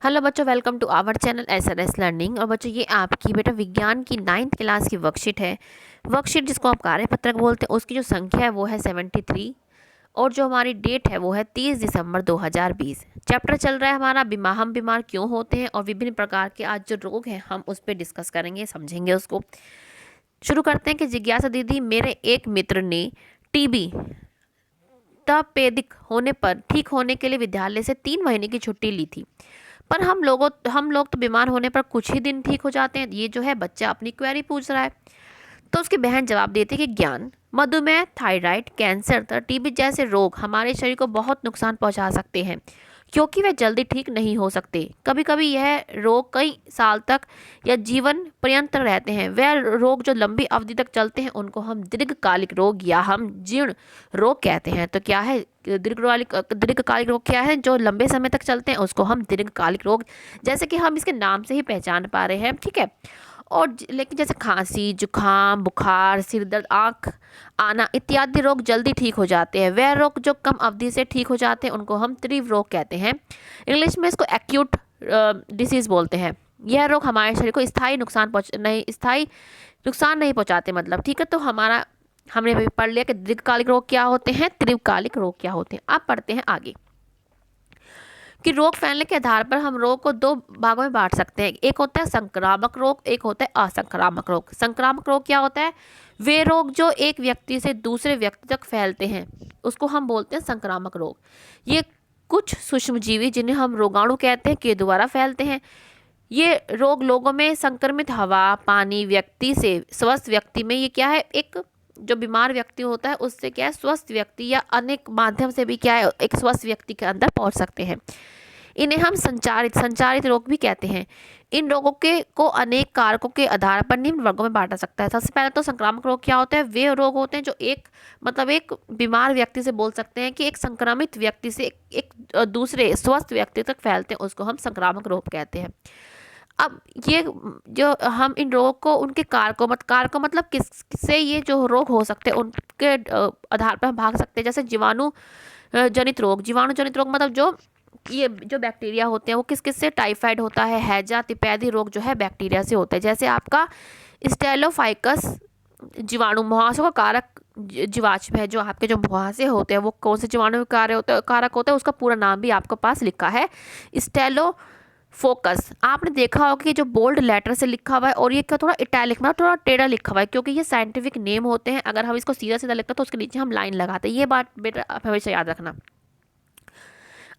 Hello बच्चों, welcome to our channel SRS learning. और बच्चों, ये आपकी बेटा विज्ञान की 9th क्लास की वर्कशीट है। वर्कशीट जिसको आप कार्यपत्रक बोलते हैं, उसकी जो संख्या है वो है 73 और जो हमारी डेट है वो है 30 दिसंबर 2020। चैप्टर चल रहा है हमारा हम बीमार क्यों होते हैं, और विभिन्न प्रकार के आज जो रोग हैं हम उस पर डिस्कस करेंगे, समझेंगे उसको। शुरू करते हैं कि जिज्ञासा दीदी, मेरे एक मित्र ने टीबी तपेदिक होने पर ठीक होने के लिए विद्यालय से 3 महीने की छुट्टी ली थी, पर हम लोग तो बीमार होने पर कुछ ही दिन ठीक हो जाते हैं। ये जो है बच्चा अपनी क्वेरी पूछ रहा है। तो उसकी बहन जवाब देती है कि ज्ञान, मधुमेह, थायराइड, कैंसर तथा टीबी जैसे रोग हमारे शरीर को बहुत नुकसान पहुंचा सकते हैं, क्योंकि वे जल्दी ठीक नहीं हो सकते। कभी कभी यह रोग कई साल तक या जीवन पर्यंत रहते हैं। वह रोग जो लंबी अवधि तक चलते हैं उनको हम दीर्घकालिक रोग या हम जीर्ण रोग कहते हैं। तो क्या है दीर्घकालिक रोग? क्या है जो लंबे समय तक चलते हैं उसको हम दीर्घकालिक रोग, जैसे कि हम इसके नाम से ही पहचान पा रहे हैं, ठीक है। और लेकिन जैसे खांसी, जुखाम, बुखार, सिर दर्द, आँख आना इत्यादि रोग जल्दी ठीक हो जाते हैं। वह रोग जो कम अवधि से ठीक हो जाते हैं उनको हम तीव्र रोग कहते हैं। इंग्लिश में इसको एक्यूट डिसीज बोलते हैं। यह रोग हमारे शरीर को स्थायी नुकसान नहीं पहुंचाते, मतलब, ठीक है। तो हमने अभी पढ़ लिया कि दीर्घकालिक रोग क्या होते हैं, तीव्रकालिक रोग क्या होते हैं। अब पढ़ते हैं आगे कि रोग फैलने के आधार पर हम रोग को 2 भागों में बांट सकते हैं। एक होता है संक्रामक रोग, एक होता है असंक्रामक रोग। संक्रामक रोग क्या होता है? वे रोग जो एक व्यक्ति से दूसरे व्यक्ति तक फैलते हैं उसको हम बोलते हैं संक्रामक रोग। ये कुछ सूक्ष्मजीवी जिन्हें हम रोगाणु कहते हैं के द्वारा फैलते हैं। ये रोग लोगों में संक्रमित हवा, पानी, व्यक्ति से स्वस्थ व्यक्ति में, ये क्या है, एक जो बीमार व्यक्ति होता है उससे क्या है, स्वस्थ व्यक्ति या अनेक माध्यम से भी क्या है, एक स्वस्थ व्यक्ति के अंदर पहुंच सकते हैं। इन्हें हम संचारित रोग भी कहते हैं। इन रोगों के को अनेक कारकों के आधार पर निम्न वर्गों में बांटा सकता है। सबसे पहले तो संक्रामक रोग क्या होता है? वे रोग होते हैं जो एक बीमार व्यक्ति से, बोल सकते हैं कि एक संक्रमित व्यक्ति से एक दूसरे स्वस्थ व्यक्ति तक फैलते हैं, उसको हम संक्रामक रोग कहते हैं। अब ये जो हम इन रोगों को उनके कारकों मतलब किससे ये जो रोग हो सकते हैं उनके आधार पर हम भाग सकते हैं। जैसे जीवाणु जनित रोग मतलब जो बैक्टीरिया होते हैं वो किस किस से, टाइफाइड होता है, हैजा, तिपैदी रोग जो है बैक्टीरिया से होता है। जैसे आपका स्टेलोफाइकस जीवाणु मुहासों का कारक जीवाश्म है। जो आपके जो मुहासे होते हैं वो कौन से जीवाणु कारक होता है, उसका पूरा नाम भी आपके पास लिखा है, स्टेलो फोकस। आपने देखा होगा कि जो बोल्ड लेटर से लिखा हुआ है और ये क्या थोड़ा इटैलिक में थोड़ा टेढ़ा लिखा हुआ है, क्योंकि ये साइंटिफिक नेम होते हैं। अगर हम इसको सीधा सीधा लिखते हैं तो उसके नीचे हम लाइन लगाते हैं। ये बात बेटा आप हमेशा याद रखना।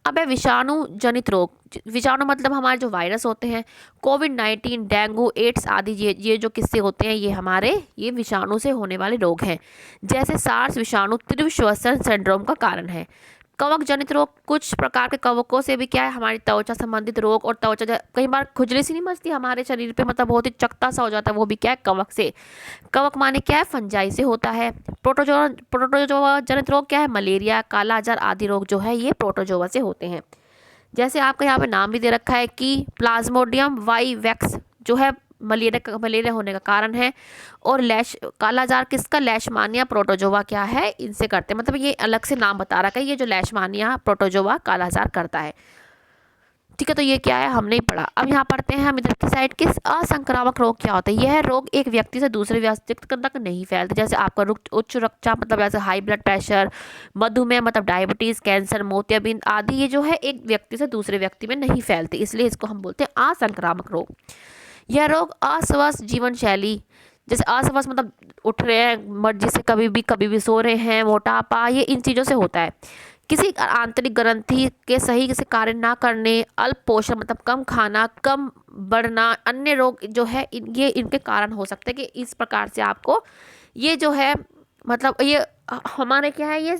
अब है विषाणु जनित रोग। विषाणु मतलब हमारे जो वायरस होते हैं, कोविड-19, डेंगू, एड्स आदि, ये जो किस्से होते हैं ये विषाणु से होने वाले रोग हैं। जैसे सार्स विषाणु तीव्र श्वसन सिंड्रोम का कारण है। कवक जनित रोग, कुछ प्रकार के कवकों से भी क्या है, हमारी त्वचा संबंधित रोग। और त्वचा कई बार खुजली सी नहीं मचती हमारे शरीर पे, मतलब बहुत ही चकता सा हो जाता है, वो भी क्या है, कवक से। कवक माने क्या है, फंजाई से होता है। प्रोटोजोआ जनित रोग क्या है, मलेरिया, काला आजार आदि रोग जो है ये प्रोटोजोआ से होते हैं। जैसे आपका यहाँ पे नाम भी दे रखा है कि प्लाज्मोडियम वाइवेक्स जो है मलेरिया होने का कारण है। और काला आजार किसका, लेशमानिया प्रोटोजोआ क्या है, इनसे करते हैं। मतलब ये अलग से नाम बता रखा है, ये जो लेशमानिया प्रोटोजोआ काला आजार करता है, ठीक है। तो ये क्या है, हमने ही पढ़ा। अब यहाँ पढ़ते हैं हम इधर की साइड, किस असंक्रामक रोग क्या होता है। यह रोग एक व्यक्ति से दूसरे व्यक्ति तक नहीं फैलते। जैसे आपका उच्च रक्तचाप मतलब जैसे हाई ब्लड प्रेशर, मधुमेह मतलब डायबिटीज, कैंसर, मोतियाबिंद आदि, ये जो है एक व्यक्ति से दूसरे व्यक्ति में नहीं फैलते, इसलिए इसको हम बोलते हैं असंक्रामक रोग। यह रोग अस्वस्थ जीवन शैली, जैसे अस्वस्थ मतलब उठ रहे हैं मर्जी से, कभी भी सो रहे हैं, मोटापा, ये इन चीज़ों से होता है। किसी आंतरिक ग्रंथि के सही से कार्य ना करने, अल्प पोषण मतलब कम खाना, कम बढ़ना, अन्य रोग जो है ये इनके कारण हो सकते हैं। कि इस प्रकार से आपको ये जो है, मतलब ये हमारे क्या है, ये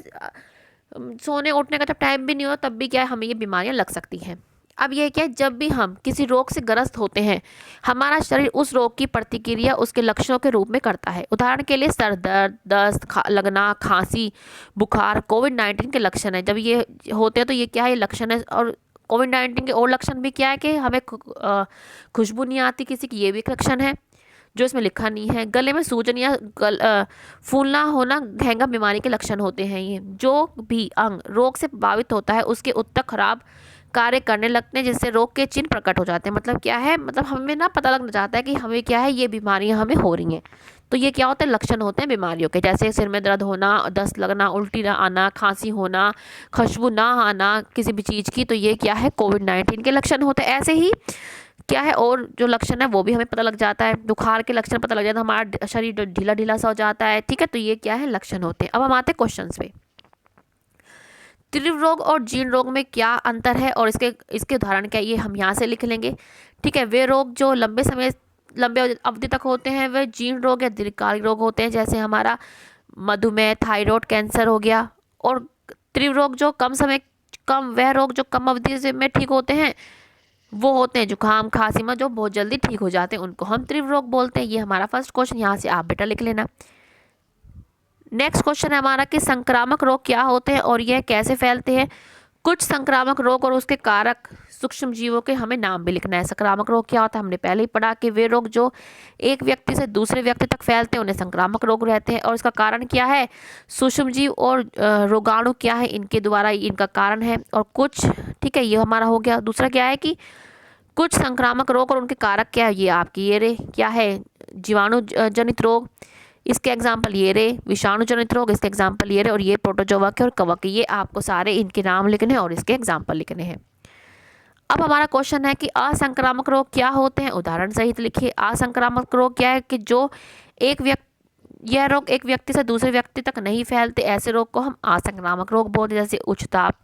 सोने उठने का जब टाइम भी नहीं हो तब भी क्या है, हमें ये बीमारियां लग सकती हैं। अब ये क्या है, जब भी हम किसी रोग से ग्रस्त होते हैं हमारा शरीर उस रोग की प्रतिक्रिया उसके लक्षणों के रूप में करता है। उदाहरण के लिए सर दर्द, दस्त, लगना, खांसी, बुखार कोविड-19 के लक्षण है। जब ये होते हैं तो ये क्या है, ये लक्षण है। और कोविड-19 के और लक्षण भी क्या है कि हमें खुशबू नहीं आती किसी की, ये भी एक लक्षण है जो इसमें लिखा नहीं है। गले में सूजन या फूलना होना घेंगा बीमारी के लक्षण होते हैं। ये जो भी अंग रोग से प्रभावित होता है उसके उत्तक खराब कार्य करने लगते हैं, जिससे रोग के चिन्ह प्रकट हो जाते हैं। मतलब क्या है, मतलब हमें ना पता लग जाता है कि हमें क्या है, ये बीमारियां हमें हो रही हैं। तो ये क्या होते हैं, लक्षण होते हैं बीमारियों के, जैसे सिर में दर्द होना, दस्त लगना, उल्टी ना आना, खांसी होना, खुशबू ना आना किसी भी चीज़ की, तो ये क्या है, कोविड-19 के लक्षण होते हैं। ऐसे ही क्या है, और जो लक्षण है वो भी हमें पता लग जाता है, बुखार के लक्षण पता लग जाता है, हमारा शरीर ढीला ढीला सा हो जाता है, ठीक है। तो ये क्या है, लक्षण होते हैं। अब हम आते हैं क्वेश्चन पे। तीव्र रोग और जीर्ण रोग में क्या अंतर है और इसके उदाहरण क्या है, ये हम यहाँ से लिख लेंगे, ठीक है। वे रोग जो लंबे अवधि तक होते हैं वे जीर्ण रोग या दीर्घकालिक रोग होते हैं, जैसे हमारा मधुमेह, थायराइड, कैंसर हो गया। और तीव्र रोग जो वह रोग जो कम अवधि से में ठीक होते हैं, वो होते हैं जुकाम, खांसी में जो बहुत जल्दी ठीक हो जाते हैं, उनको हम तीव्र रोग बोलते हैं। ये हमारा फर्स्ट क्वेश्चन, यहाँ से आप बेटा लिख लेना। नेक्स्ट क्वेश्चन है हमारा कि संक्रामक रोग क्या होते हैं और यह कैसे फैलते हैं। कुछ संक्रामक रोग और उसके कारक सूक्ष्म जीवों के हमें नाम भी लिखना है। संक्रामक रोग क्या होता है, हमने पहले ही पढ़ा कि वे रोग जो एक व्यक्ति से दूसरे व्यक्ति तक फैलते हैं उन्हें संक्रामक रोग रहते हैं। और इसका कारण क्या है, सूक्ष्म जीव और रोगाणु क्या है, इनके द्वारा इनका कारण है। और कुछ, ठीक है, ये हमारा हो गया। दूसरा क्या है कि कुछ संक्रामक रोग और उनके कारक क्या है, ये आपकी ये रे क्या है, जीवाणु जनित रोग, इसके एग्जाम्पल ये रे, विषाणु जनित रोग, इसके एग्जाम्पल ये रे, और ये प्रोटोजोआ के और कवक के, ये आपको सारे इनके नाम लिखने हैं और इसके एग्जाम्पल लिखने हैं। अब हमारा क्वेश्चन है कि असंक्रामक रोग क्या होते हैं, उदाहरण सहित लिखिए। असंक्रामक रोग क्या है कि जो यह रोग एक व्यक्ति से दूसरे व्यक्ति तक नहीं फैलते, ऐसे रोग को हम असंक्रामक रोग बोलते हैं, जैसे उच्च ताप,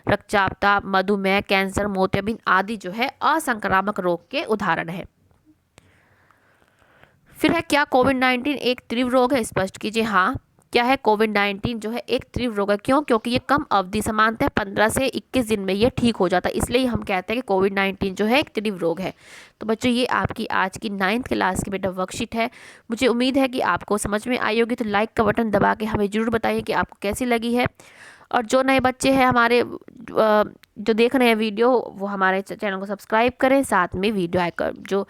रक्तचाप, मधुमेह, कैंसर, मोतियाबिंद आदि जो है असंक्रामक रोग के उदाहरण है। फिर है क्या कोविड-19 एक तीव्र रोग है, स्पष्ट कीजिए। हाँ, क्या है, कोविड-19 जो है एक तीव्र रोग है। क्यों, क्योंकि ये कम अवधि सामान्यतः 15 से 21 दिन में ये ठीक हो जाता है, इसलिए हम कहते हैं कि कोविड-19 जो है एक तीव्र रोग है। तो बच्चों, ये आपकी आज की 9th क्लास की बेटा वर्कशीट है। मुझे उम्मीद है कि आपको समझ में आई होगी। तो लाइक का बटन दबा के हमें ज़रूर बताइए कि आपको कैसी लगी है। और जो नए बच्चे हैं हमारे जो देख रहे हैं वीडियो, वो हमारे चैनल को सब्सक्राइब करें, साथ में वीडियो आइकन जो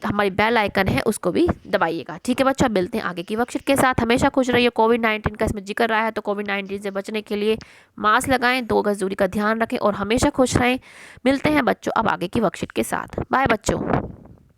हमारी बेल आइकन है उसको भी दबाइएगा, ठीक है बच्चा। मिलते हैं आगे की वर्कशीट के साथ। हमेशा खुश रहिए। कोविड-19 का इसमें जिक्र रहा है, तो कोविड-19 से बचने के लिए मास्क लगाएं, 2 गज दूरी का ध्यान रखें और हमेशा खुश रहें। मिलते हैं बच्चों अब आगे की वर्कशीट के साथ। बाय बच्चों।